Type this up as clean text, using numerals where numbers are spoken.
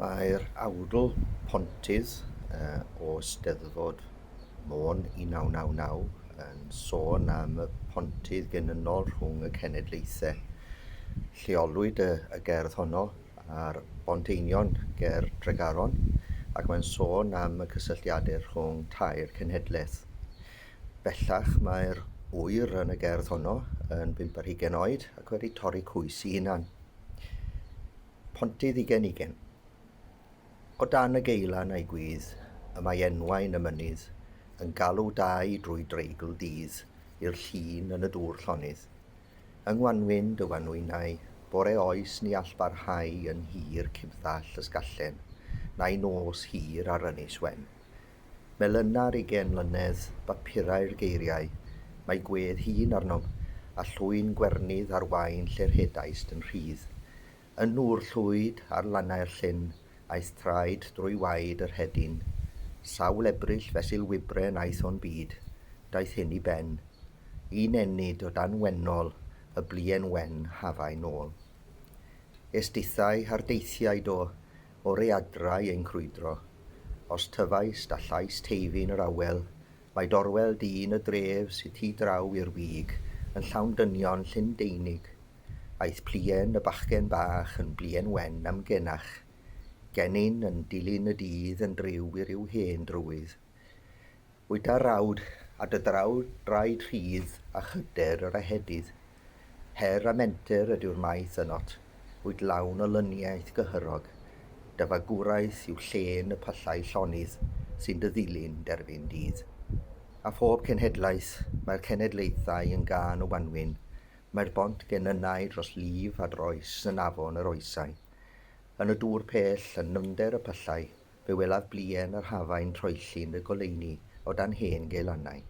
Mae'r awdl Pontydd o Steddfod Môn 1999 yn sôn am y Pontydd Gwenallt rhwng y cenedlaethau. Lleolwyd y gerdd honno ar bonteinion ger Tregaron ac mae'n sôn am y cysylltiadau rhwng tair cenhedlaeth. Bellach mae'r wyr yn y gerdd honno yn 50 oed ac wedi torri cwys I hunan. Pontydd 20. O dan y geilan a'i gwydd, y mae enwain y mynydd yn galw dau drwy dreigl dydd i'r llun yn y dŵr llonydd. Yng Ngwanwyn dy wanwynau, bore oes ni all barhau yn hir cymddall ysgallen, na'i nos hir ar ynys wen. Melyna'r 20 mlynedd, bapurau'r geiriau, mae gwedd hun arnom, a llwyn gwernydd ar wain lle'r hedaist yn rhydd. Yn nŵr llwyd ar lannau'r llyn, aeth traed drwy waed yr hedyn. Sawl ebryll fesul wybren aeth o'n byd, daeth hyn I ben. Un enid o dan wennol, y blien wen hafau nôl. Estithau a'r deithiau do, o readrau ein crwydro. Os tyfais da llais teifin yr awel, mae dorwel dyn y dref sydd hi draw i'r wig, yn llawn dynion llyn deunig. Aeth plien y bachgen bach yn blien wen am genach. Genyn yn dilyn y dydd yn driw I ryw hen drywydd. Wyt a rawd a dy drawd draed rhydd a chyder yr ahedydd. Her a menter ydyw'r maith ynot, wyt lawn o lyniaeth gyhyrog. Dyfagwraeth yw llen y pyllau llonydd sy'n dy ddilyn derbyn dydd. A phob cenhedlaeth, mae'r cenedlaethau yn gan o wanwyn. Mae'r bont genynau dros lif a droes yn afon yr oesau. Yn y dŵr pell yn nymder y pyllau, fe welaf blien yr hafau'n troellin y goleuni o dan hen geilannau.